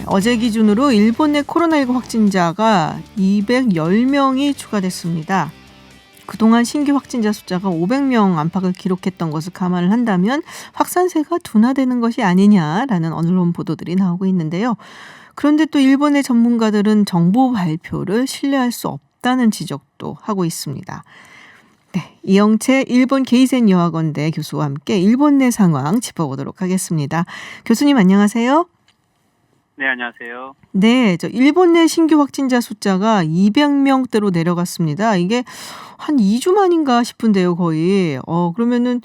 어제 기준으로 일본 내 코로나19 확진자가 210명이 추가됐습니다. 그동안 신규 확진자 숫자가 500명 안팎을 기록했던 것을 감안을 한다면 확산세가 둔화되는 것이 아니냐라는 언론 보도들이 나오고 있는데요. 그런데 또 일본의 전문가들은 정보 발표를 신뢰할 수 없다는 지적도 하고 있습니다. 네, 이영채 일본 게이센 여학원대 교수와 함께 일본 내 상황 짚어보도록 하겠습니다. 교수님 안녕하세요. 네, 안녕하세요. 네, 일본 내 신규 확진자 숫자가 200명대로 내려갔습니다. 이게 한 2주 만인가 싶은데요, 거의. 그러면은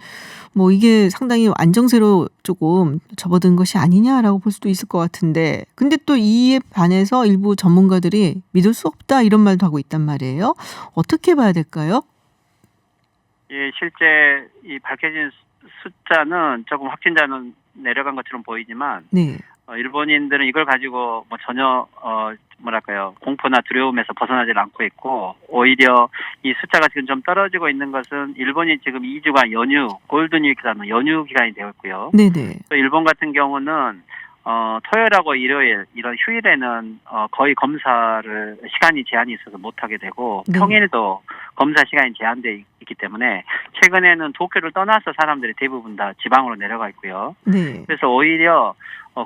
이게 상당히 안정세로 조금 접어든 것이 아니냐라고 볼 수도 있을 것 같은데, 근데 또 이에 반해서 일부 전문가들이 믿을 수 없다 이런 말도 하고 있단 말이에요. 어떻게 봐야 될까요? 예, 실제 이 밝혀진 숫자는 조금 확진자는 내려간 것처럼 보이지만, 네. 일본인들은 이걸 가지고 전혀 공포나 두려움에서 벗어나질 않고 있고, 오히려 이 숫자가 지금 좀 떨어지고 있는 것은 일본이 지금 2주간 골든위크라는 연휴 기간이 되었고요. 네네. 또 일본 같은 경우는 토요일하고 일요일 이런 휴일에는 거의 검사를 시간이 제한이 있어서 못하게 되고, 네. 평일도 검사 시간이 제한돼 있기 때문에 최근에는 도쿄를 떠나서 사람들이 대부분 다 지방으로 내려가 있고요. 네. 그래서 오히려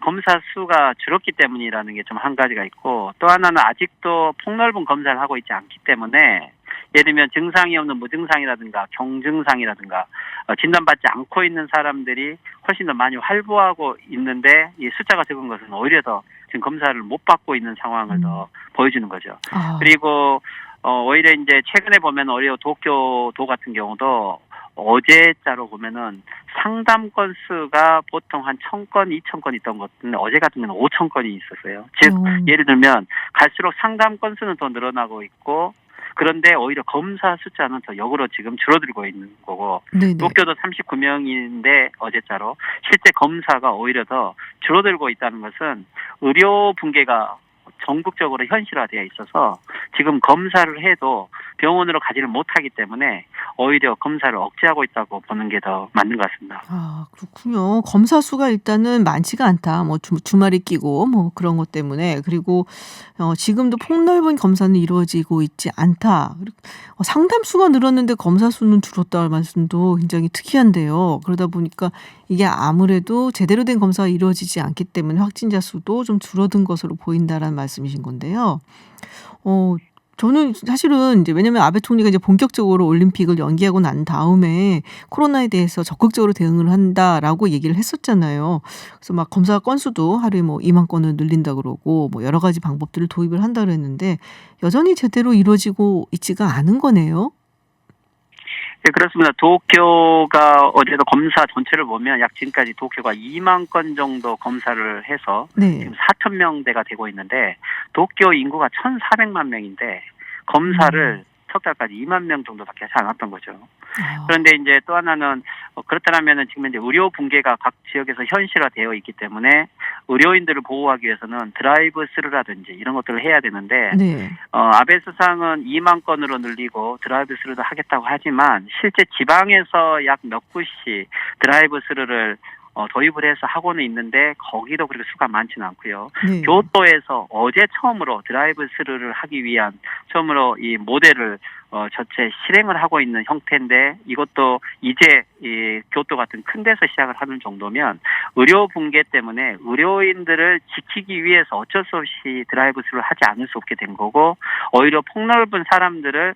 검사 수가 줄었기 때문이라는 게 좀 한 가지가 있고, 또 하나는 아직도 폭넓은 검사를 하고 있지 않기 때문에, 예를 들면 증상이 없는 무증상이라든가 경증상이라든가 진단받지 않고 있는 사람들이 훨씬 더 많이 활보하고 있는데, 이 숫자가 적은 것은 오히려 더 지금 검사를 못 받고 있는 상황을 더 보여주는 거죠. 그리고 오히려 이제 최근에 보면 오히려 도쿄도 같은 경우도 어제자로 보면은 상담 건수가 보통 한 1,000건, 2,000건 있던 것 같은데 어제 같은 경우는 5,000건이 있었어요. 즉 예를 들면 갈수록 상담 건수는 더 늘어나고 있고, 그런데 오히려 검사 숫자는 더 역으로 지금 줄어들고 있는 거고, 네네. 도쿄도 39명인데 어제자로 실제 검사가 오히려 더 줄어들고 있다는 것은 의료 붕괴가 전국적으로 현실화되어 있어서 지금 검사를 해도 병원으로 가지를 못하기 때문에 오히려 검사를 억제하고 있다고 보는 게 더 맞는 것 같습니다. 아, 그렇군요. 검사 수가 일단은 많지가 않다. 주말이 끼고 그런 것 때문에, 그리고 지금도 폭넓은 검사는 이루어지고 있지 않다. 상담 수가 늘었는데 검사 수는 줄었다는 말씀도 굉장히 특이한데요. 그러다 보니까 이게 아무래도 제대로 된 검사가 이루어지지 않기 때문에 확진자 수도 좀 줄어든 것으로 보인다라는 말씀이신 건데요. 저는 사실은 왜냐면 아베 총리가 본격적으로 올림픽을 연기하고 난 다음에 코로나에 대해서 적극적으로 대응을 한다라고 얘기를 했었잖아요. 그래서 검사 건수도 하루에 2만 건을 늘린다 그러고 여러 가지 방법들을 도입을 한다 그랬는데 여전히 제대로 이루어지고 있지가 않은 거네요. 네, 그렇습니다. 도쿄가 어제도 검사 전체를 보면 지금까지 도쿄가 2만 건 정도 검사를 해서 네. 지금 4,000명대가 되고 있는데, 도쿄 인구가 1,400만 명인데 검사를 석 달까지 2만 명 정도밖에 하지 않았던 거죠. 그런데 이제 또 하나는 그렇다면은 지금 이제 의료 붕괴가 각 지역에서 현실화되어 있기 때문에 의료인들을 보호하기 위해서는 드라이브 스루라든지 이런 것들을 해야 되는데, 네. 아베 수상은 2만 건으로 늘리고 드라이브 스루도 하겠다고 하지만 실제 지방에서 약 몇 구씩 드라이브 스루를 도입을 해서 하고는 있는데 거기도 그렇게 수가 많지는 않고요. 네. 교토에서 어제 처음으로 드라이브 스루를 하기 위한 처음으로 이 모델을 전체 실행을 하고 있는 형태인데, 이것도 이제 이 교토 같은 큰 데서 시작을 하는 정도면 의료 붕괴 때문에 의료인들을 지키기 위해서 어쩔 수 없이 드라이브 스루를 하지 않을 수 없게 된 거고, 오히려 폭넓은 사람들을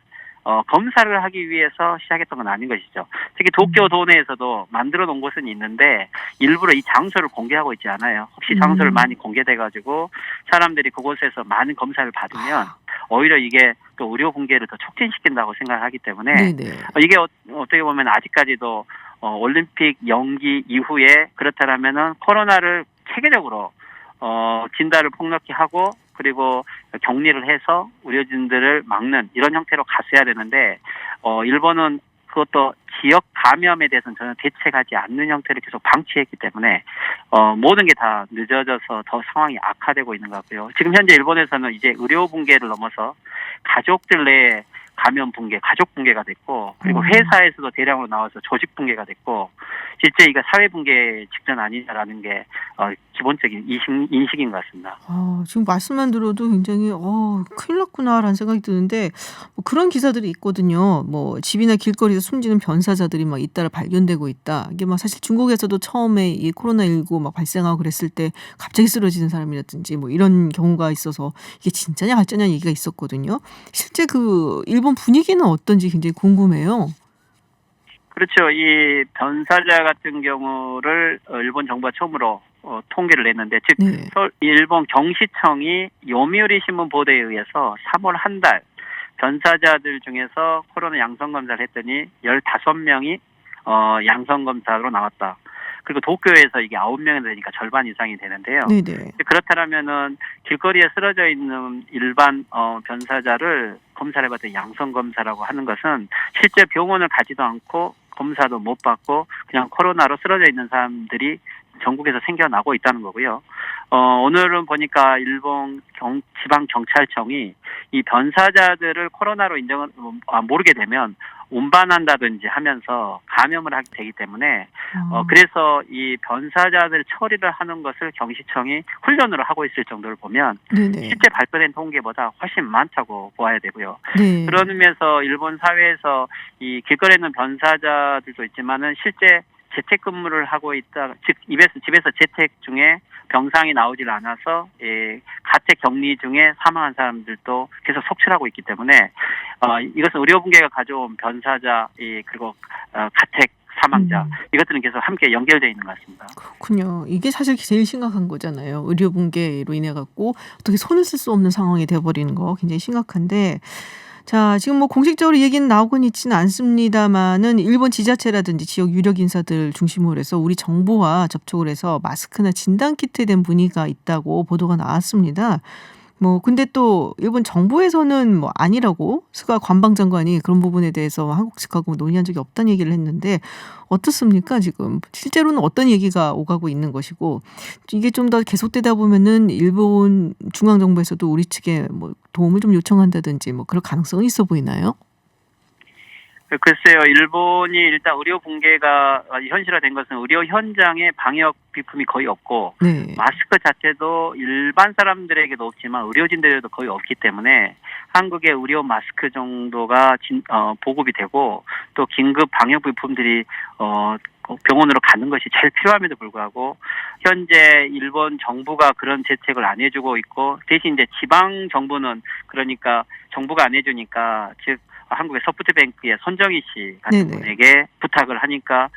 검사를 하기 위해서 시작했던 건 아닌 것이죠. 특히 도쿄 도내에서도 만들어 놓은 곳은 있는데 일부러 이 장소를 공개하고 있지 않아요. 혹시 장소를 많이 공개돼가지고 사람들이 그곳에서 많은 검사를 받으면 오히려 이게 또 의료 붕괴를 더 촉진시킨다고 생각하기 때문에, 네네. 이게 어떻게 보면 아직까지도 올림픽 연기 이후에 그렇다면은 코로나를 체계적으로 진단을 폭넓게 하고 그리고 격리를 해서 의료진들을 막는 이런 형태로 갔어야 되는데, 일본은 그것도 지역 감염에 대해서는 전혀 대책하지 않는 형태를 계속 방치했기 때문에 모든 게 다 늦어져서 더 상황이 악화되고 있는 것 같고요. 지금 현재 일본에서는 이제 의료 붕괴를 넘어서 가족들 내에 감염 붕괴, 가족 붕괴가 됐고 그리고 어. 회사에서도 대량으로 나와서 조직 붕괴가 됐고 실제 이거 사회 붕괴 직전 아니냐라는 게 기본적인 인식인 것 같습니다. 지금 말씀만 들어도 굉장히 큰일 났구나라는 생각이 드는데 뭐 그런 기사들이 있거든요. 뭐 집이나 길거리에서 숨지는 변사자들이 막 잇따라 발견되고 있다. 이게 막 사실 중국에서도 처음에 이 코로나19 막 발생하고 그랬을 때 갑자기 쓰러지는 사람이라든지 뭐 이런 경우가 있어서 이게 진짜냐 가짜냐 얘기가 있었거든요. 실제 그 일본 분위기는 어떤지 굉장히 궁금해요. 그렇죠. 이 변사자 같은 경우를 일본 정부가 처음으로 통계를 냈는데 즉 네. 일본 경시청이 요미우리 신문 보도에 의해서 3월 한 달 변사자들 중에서 코로나 양성 검사를 했더니 15명이 양성 검사로 나왔다. 그리고 도쿄에서 이게 9명이 되니까 절반 이상이 되는데요. 네네. 그렇다면은 길거리에 쓰러져 있는 일반 변사자를 검사를 해봤더니 양성 검사라고 하는 것은 실제 병원을 가지도 않고 검사도 못 받고 그냥 코로나로 쓰러져 있는 사람들이 전국에서 생겨나고 있다는 거고요. 오늘은 보니까 일본 지방 경찰청이 이 변사자들을 코로나로 인정을 모르게 되면 운반한다든지 하면서 감염을 하게 되기 때문에 그래서 이 변사자들 처리를 하는 것을 경시청이 훈련으로 하고 있을 정도를 보면 네네. 실제 발표된 통계보다 훨씬 많다고 보아야 되고요. 네. 그런 의미에서 일본 사회에서 이 길거리에 있는 변사자들도 있지만은 실제 재택근무를 하고 있다, 즉 집에서 재택 중에 병상이 나오질 않아서 가택 격리 중에 사망한 사람들도 계속 속출하고 있기 때문에 이것은 의료붕괴가 가져온 변사자 그리고 가택 사망자 이것들은 계속 함께 연결되어 있는 것 같습니다. 그렇군요. 이게 사실 제일 심각한 거잖아요. 의료 붕괴로 인해 갖고 어떻게 손을 쓸 수 없는 상황이 돼 버리는 거 굉장히 심각한데 자 지금 뭐 공식적으로 얘기는 나오고는 있지는 않습니다마는 일본 지자체라든지 지역 유력 인사들 중심으로 해서 우리 정부와 접촉을 해서 마스크나 진단 키트에 대한 문의가 있다고 보도가 나왔습니다. 뭐 근데 또 일본 정부에서는 뭐 아니라고 스가 관방장관이 그런 부분에 대해서 한국 측하고 논의한 적이 없다는 얘기를 했는데 어떻습니까 지금? 실제로는 어떤 얘기가 오가고 있는 것이고 이게 좀 더 계속되다 보면은 일본 중앙정부에서도 우리 측에 뭐 도움을 좀 요청한다든지 뭐 그럴 가능성은 있어 보이나요? 글쎄요, 일본이 일단 의료 붕괴가 현실화된 것은 의료 현장에 방역 비품이 거의 없고 네. 마스크 자체도 일반 사람들에게도 없지만 의료진들에게도 거의 없기 때문에 한국의 의료 마스크 정도가 보급이 되고 또 긴급 방역 비품들이 병원으로 가는 것이 제일 필요함에도 불구하고 현재 일본 정부가 그런 대책을 안 해주고 있고 대신 이제 지방 정부는 그러니까 정부가 안 해주니까 즉 한국의 소프트뱅크의 손정희 씨 같은 네네. 분에게 부탁을 하니까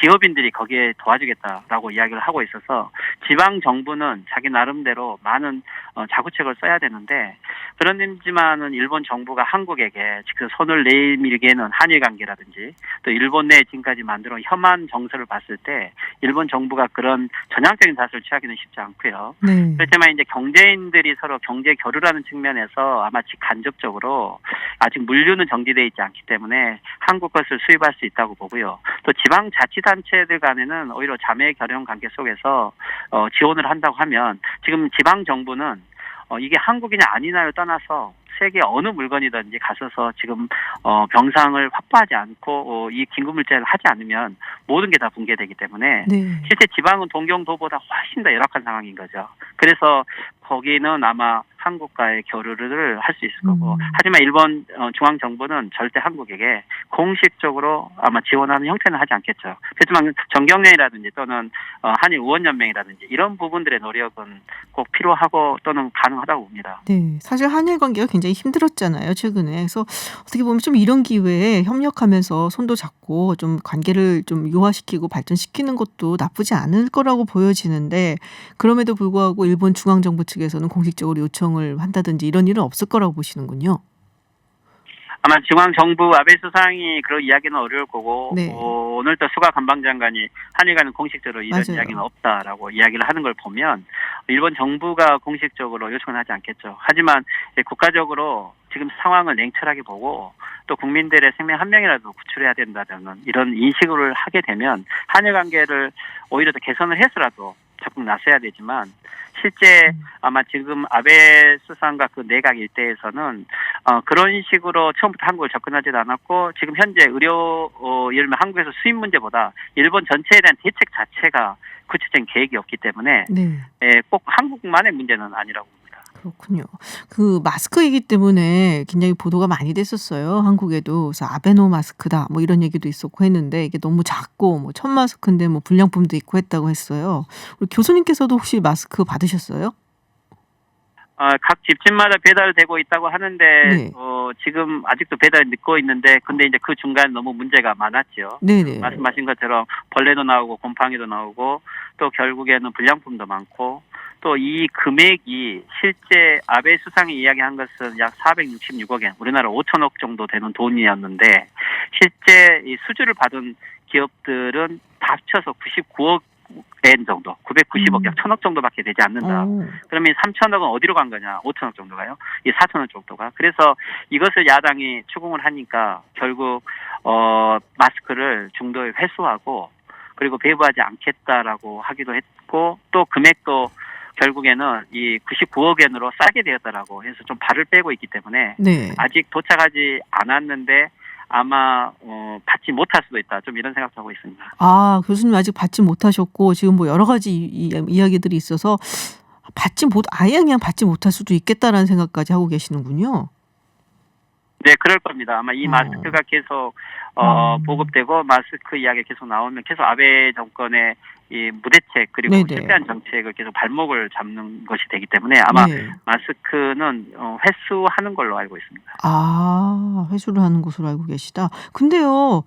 기업인들이 거기에 도와주겠다라고 이야기를 하고 있어서 지방 정부는 자기 나름대로 많은 자구책을 써야 되는데 그런 의미지만은 일본 정부가 한국에게 직접 손을 내밀기에는 한일 관계라든지 또 일본 내에 지금까지 만들어 혐한 정서를 봤을 때 일본 정부가 그런 전향적인 자세를 취하기는 쉽지 않고요. 네. 그렇지만 이제 경제인들이 서로 경제 교류라는 측면에서 아마 간접적으로 아직 물류는 정지되어 있지 않기 때문에 한국 것을 수입할 수 있다고 보고요. 또 지방자치단체들 간에는 오히려 자매 결연 관계 속에서 지원을 한다고 하면 지금 지방 정부는 이게 한국이냐 아니냐를 떠나서 세계 어느 물건이든지 가서서 지금 병상을 확보하지 않고 이 긴급물자를 하지 않으면 모든 게 다 붕괴되기 때문에 네. 실제 지방은 동경도보다 훨씬 더 열악한 상황인 거죠. 그래서 거기는 아마 한국과의 교류를 할 수 있을 거고 하지만 일본 중앙정부는 절대 한국에게 공식적으로 아마 지원하는 형태는 하지 않겠죠. 그렇지만 정경련이라든지 또는 한일 의원연맹이라든지 이런 부분들의 노력은 꼭 필요하고 또는 가능하다고 봅니다. 네. 사실 한일 관계가 굉장히 힘들었잖아요, 최근에. 그래서 어떻게 보면 좀 이런 기회에 협력하면서 손도 잡고 좀 관계를 좀 유화시키고 발전시키는 것도 나쁘지 않을 거라고 보여지는데 그럼에도 불구하고 일본 중앙정부 측에서는 공식적으로 요청을 한다든지 이런 일은 없을 거라고 보시는군요. 아마 중앙정부 아베 수상이 그런 이야기는 어려울 거고 네. 오늘도 수가 관방장관이 한일 간은 공식적으로 이런 맞아요. 이야기는 없다라고 이야기를 하는 걸 보면 일본 정부가 공식적으로 요청은 하지 않겠죠. 하지만 국가적으로 지금 상황을 냉철하게 보고 또 국민들의 생명 한 명이라도 구출해야 된다는 이런 인식을 하게 되면 한일 관계를 오히려 더 개선을 해서라도 자꾸 적극 나서야 되지만 실제 아마 지금 아베 수상과 그 내각 일대에서는 그런 식으로 처음부터 한국을 접근하지도 않았고 지금 현재 의료 예를 들면 한국에서 수입 문제보다 일본 전체에 대한 대책 자체가 구체적인 계획이 없기 때문에 네. 꼭 한국만의 문제는 아니라고 봅니다. 그렇군요. 그 마스크 얘기 때문에 굉장히 보도가 많이 됐었어요. 한국에도. 그래서 아베노 마스크다 뭐 이런 얘기도 있었고 했는데 이게 너무 작고 뭐 천 마스크인데 뭐 불량품도 있고 했다고 했어요. 우리 교수님께서도 혹시 마스크 받으셨어요? 각 집집마다 배달되고 있다고 하는데 네. 지금 아직도 배달이 늦고 있는데 근데 이제 그 중간 너무 문제가 많았죠. 네네. 말씀하신 것처럼 벌레도 나오고 곰팡이도 나오고 또 결국에는 불량품도 많고 또 이 금액이 실제 아베 수상이 이야기한 것은 약 466억 엔, 우리나라 5천억 정도 되는 돈이었는데 실제 이 수주를 받은 기업들은 다 합쳐서 99억 엔 정도, 990억, 약 1,000억 정도밖에 되지 않는다. 그러면 3천억은 어디로 간 거냐? 5천억 정도가요? 이 4천억 정도가. 그래서 이것을 야당이 추궁을 하니까 결국 마스크를 중도에 회수하고 그리고 배부하지 않겠다라고 하기도 했고 또 금액도 결국에는 이 99억 엔으로 싸게 되었다라고 해서 좀 발을 빼고 있기 때문에 네. 아직 도착하지 않았는데 아마 받지 못할 수도 있다. 좀 이런 생각도 하고 있습니다. 아, 교수님 아직 받지 못하셨고 지금 뭐 여러 가지 이야기들이 있어서 아예 그냥 받지 못할 수도 있겠다라는 생각까지 하고 계시는군요. 네, 그럴 겁니다. 아마 이 마스크가 계속 보급되고 마스크 이야기 계속 나오면 계속 아베 정권의 이 무대책 그리고 네네. 실패한 정책을 계속 발목을 잡는 것이 되기 때문에 아마 네. 마스크는 회수하는 걸로 알고 있습니다. 아, 회수를 하는 것으로 알고 계시다. 근데요,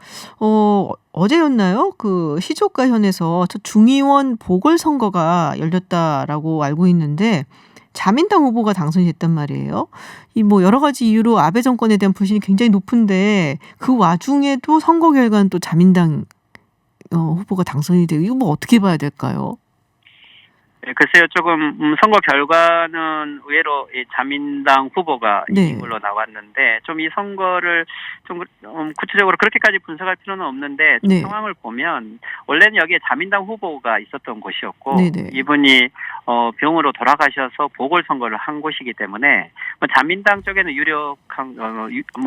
어제였나요? 그 시조가 현에서 저 중의원 보궐선거가 열렸다라고 알고 있는데 자민당 후보가 당선이 됐단 말이에요. 이 뭐 여러 가지 이유로 아베 정권에 대한 불신이 굉장히 높은데 그 와중에도 선거 결과는 또 자민당 후보가 당선이 되고 이거 뭐 어떻게 봐야 될까요? 네, 글쎄요, 조금 선거 결과는 의외로 이 자민당 후보가 네. 이긴 걸로 나왔는데 좀 이 선거를 좀 구체적으로 그렇게까지 분석할 필요는 없는데 좀 네. 상황을 보면 원래는 여기에 자민당 후보가 있었던 곳이었고 네네. 이분이 병으로 돌아가셔서 보궐선거를 한 곳이기 때문에 뭐 자민당 쪽에는 유력한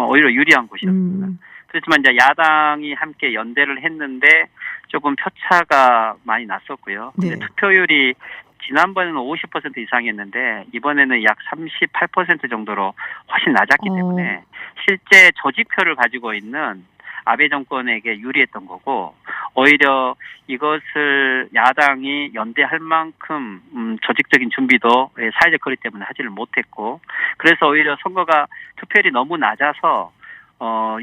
오히려 유리한 곳이었습니다. 그렇지만 이제 야당이 함께 연대를 했는데 조금 표차가 많이 났었고요. 근데 네. 투표율이 지난번에는 50% 이상이었는데 이번에는 약 38% 정도로 훨씬 낮았기 때문에 실제 조직표를 가지고 있는 아베 정권에게 유리했던 거고 오히려 이것을 야당이 연대할 만큼 조직적인 준비도 사회적 거리 때문에 하지를 못했고 그래서 오히려 선거가 투표율이 너무 낮아서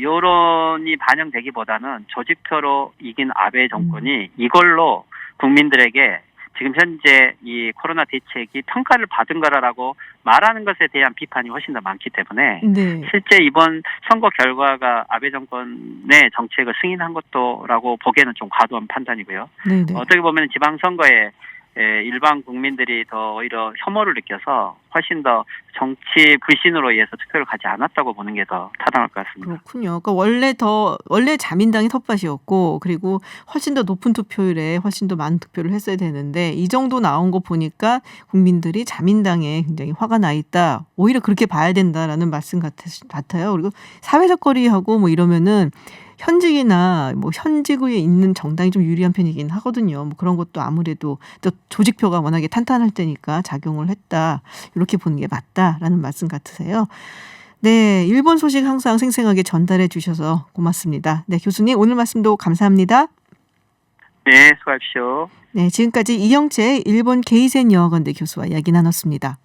여론이 반영되기보다는 조직표로 이긴 아베 정권이 이걸로 국민들에게 지금 현재 이 코로나 대책이 평가를 받은 거라고 말하는 것에 대한 비판이 훨씬 더 많기 때문에 네. 실제 이번 선거 결과가 아베 정권의 정책을 승인한 것도라고 보기에는 좀 과도한 판단이고요. 네네. 어떻게 보면 지방선거에 일반 국민들이 더 오히려 혐오를 느껴서 훨씬 더 정치 불신으로 인해서 투표를 가지 않았다고 보는 게 더 타당할 것 같습니다. 그렇군요. 그러니까 원래 자민당이 텃밭이었고 그리고 훨씬 더 높은 투표율에 훨씬 더 많은 투표를 했어야 되는데 이 정도 나온 거 보니까 국민들이 자민당에 굉장히 화가 나 있다. 오히려 그렇게 봐야 된다라는 말씀 같아요. 그리고 사회적 거리하고 뭐 이러면은 현직이나 뭐 현직에 있는 정당이 좀 유리한 편이긴 하거든요. 뭐 그런 것도 아무래도 또 조직표가 워낙에 탄탄할 때니까 작용을 했다. 이렇게 보는 게 맞다라는 말씀 같으세요. 네, 일본 소식 항상 생생하게 전달해 주셔서 고맙습니다. 네, 교수님 오늘 말씀도 감사합니다. 네, 수고하십시오. 네, 지금까지 이영채 일본 게이센 여학원대 교수와 이야기 나눴습니다.